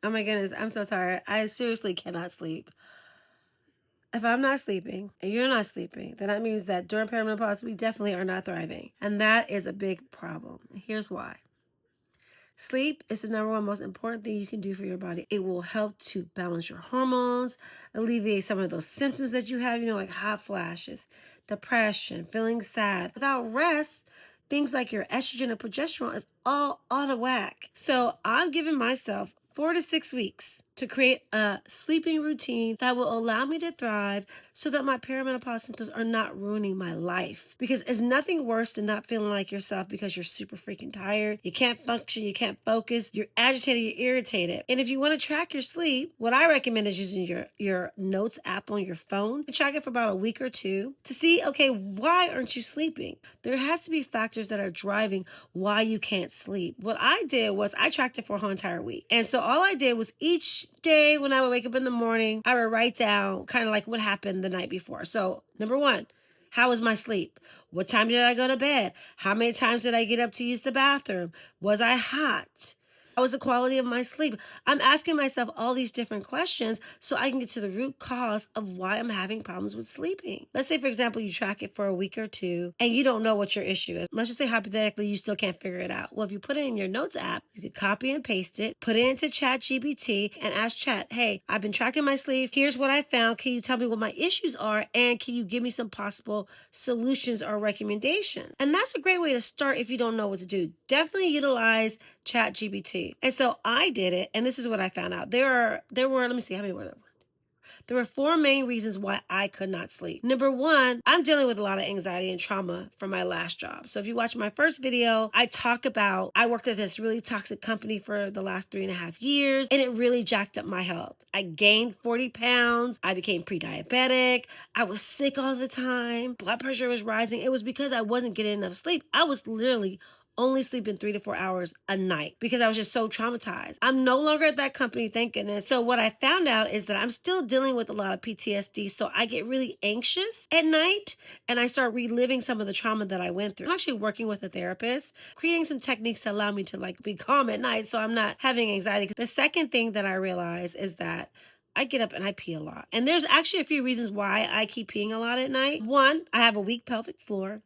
Oh my goodness, I'm so tired. I seriously cannot sleep. If I'm not sleeping and you're not sleeping, then that means that during perimenopause, we definitely are not thriving. And that is a big problem. Here's why. Sleep is the number one most important thing you can do for your body. It will help to balance your hormones, alleviate some of those symptoms that you have, like hot flashes, depression, feeling sad. Without rest, things like your estrogen and progesterone is all out of whack. So I'm giving myself 4 to 6 weeks to create a sleeping routine that will allow me to thrive so that my perimenopause symptoms are not ruining my life. Because it's nothing worse than not feeling like yourself because you're super freaking tired. You can't function, you can't focus, you're agitated, you're irritated. And if you want to track your sleep, what I recommend is using your notes app on your phone. Track it for about a week or two to see, okay, why aren't you sleeping? There has to be factors that are driving why you can't sleep. What I did was I tracked it for a whole entire week. And so all I did was each day when I would wake up in the morning, I would write down kind of like what happened the night before. So number one, how was my sleep? What time did I go to bed? How many times did I get up to use the bathroom? Was I hot? How was the quality of my sleep? I'm asking myself all these different questions so I can get to the root cause of why I'm having problems with sleeping. Let's say, for example, you track it for a week or two and you don't know what your issue is. Let's just say hypothetically, you still can't figure it out. Well, if you put it in your notes app, you could copy and paste it, put it into Chat GPT and ask Chat, hey, I've been tracking my sleep. Here's what I found. Can you tell me what my issues are? And can you give me some possible solutions or recommendations? And that's a great way to start if you don't know what to do. Definitely utilize Chat GPT. And so I did it, and this is what I found out. There were, let me see, how many were there? There were 4 main reasons why I could not sleep. Number one, I'm dealing with a lot of anxiety and trauma from my last job. So if you watch my first video, I talk about I worked at this really toxic company for the last 3.5 years, and it really jacked up my health. I gained 40 pounds. I became pre-diabetic. I was sick all the time. Blood pressure was rising. It was because I wasn't getting enough sleep. I was literally only sleeping 3 to 4 hours a night because I was just so traumatized. I'm no longer at that company, thank goodness. So what I found out is that I'm still dealing with a lot of PTSD. So I get really anxious at night and I start reliving some of the trauma that I went through. I'm actually working with a therapist, creating some techniques to allow me to be calm at night so I'm not having anxiety. The second thing that I realize is that I get up and I pee a lot. And there's actually a few reasons why I keep peeing a lot at night. One, I have a weak pelvic floor.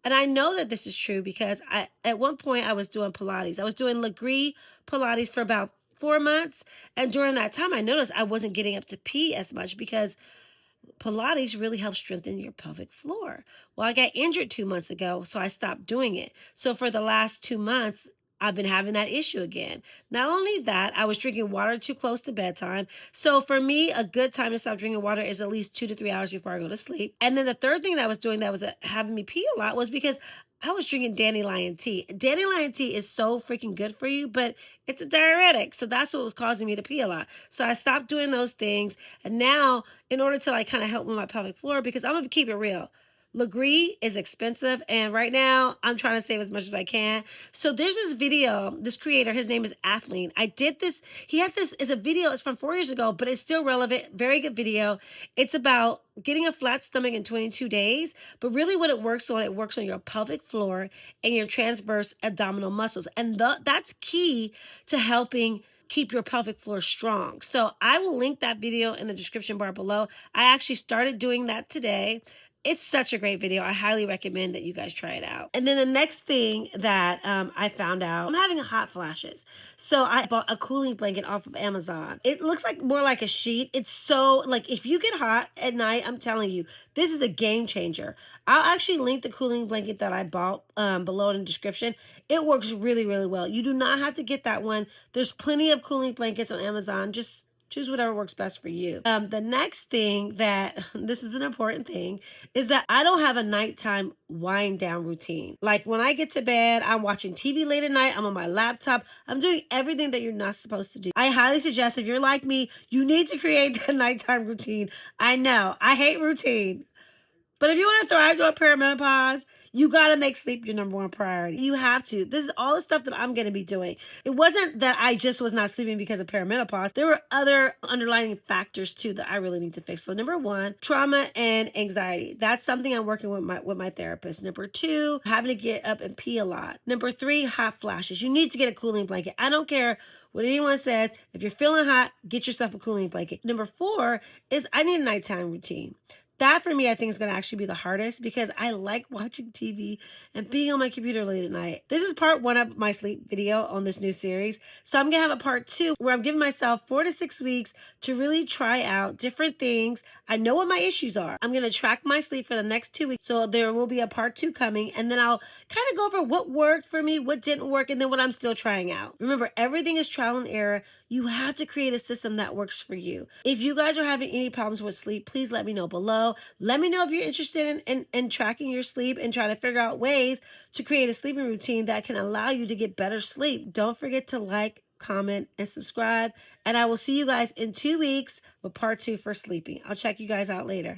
And I know that this is true because at one point I was doing Pilates. I was doing Legree Pilates for about 4 months. And during that time, I noticed I wasn't getting up to pee as much because Pilates really helps strengthen your pelvic floor. Well, I got injured 2 months ago, so I stopped doing it. So for the last 2 months, I've been having that issue again. Not only that, I was drinking water too close to bedtime. So for me, a good time to stop drinking water is at least 2 to 3 hours before I go to sleep. And then the third thing that I was doing that was having me pee a lot was because I was drinking dandelion tea. Dandelion tea is so freaking good for you, but it's a diuretic. So that's what was causing me to pee a lot. So I stopped doing those things. And now, in order to kind of help with my pelvic floor, because I'm going to keep it real, Legree is expensive, and right now I'm trying to save as much as I can. So there's this video, this creator, his name is Athleen. I did this, he had this, it's a video, it's from 4 years ago, but it's still relevant, very good video. It's about getting a flat stomach in 22 days, but really what it works on your pelvic floor and your transverse abdominal muscles. And that's key to helping keep your pelvic floor strong. So I will link that video in the description bar below. I actually started doing that today. It's such a great video. I highly recommend that you guys try it out. And then the next thing that I found out, I'm having hot flashes. So I bought a cooling blanket off of Amazon. It looks like more like a sheet. It's so, if you get hot at night, I'm telling you, this is a game changer. I'll actually link the cooling blanket that I bought below in the description. It works really, really well. You do not have to get that one. There's plenty of cooling blankets on Amazon. Just choose whatever works best for you. The next thing that, this is an important thing, is that I don't have a nighttime wind down routine. Like when I get to bed, I'm watching TV late at night, I'm on my laptop, I'm doing everything that you're not supposed to do. I highly suggest if you're like me, you need to create that nighttime routine. I know, I hate routine. But if you want to thrive during perimenopause, You got to make sleep your number one priority. You have to. This is all the stuff that I'm going to be doing. It wasn't that I just was not sleeping because of perimenopause. There were other underlying factors too that I really need to fix. So number one, trauma and anxiety. That's something I'm working with my therapist. Number two, having to get up and pee a lot. Number three, hot flashes. You need to get a cooling blanket. I don't care what anyone says. If you're feeling hot, get yourself a cooling blanket. Number four is I need a nighttime routine. That for me, I think is going to actually be the hardest because I like watching TV and being on my computer late at night. This is part one of my sleep video on this new series. So I'm going to have a part two where I'm giving myself 4 to 6 weeks to really try out different things. I know what my issues are. I'm going to track my sleep for the next 2 weeks. So there will be a part two coming, and then I'll kind of go over what worked for me, what didn't work, and then what I'm still trying out. Remember, everything is trial and error. You have to create a system that works for you. If you guys are having any problems with sleep, please let me know below. Let me know if you're interested in tracking your sleep and trying to figure out ways to create a sleeping routine that can allow you to get better sleep. Don't forget to like, comment, and subscribe. And I will see you guys in 2 weeks with part two for sleeping. I'll check you guys out later.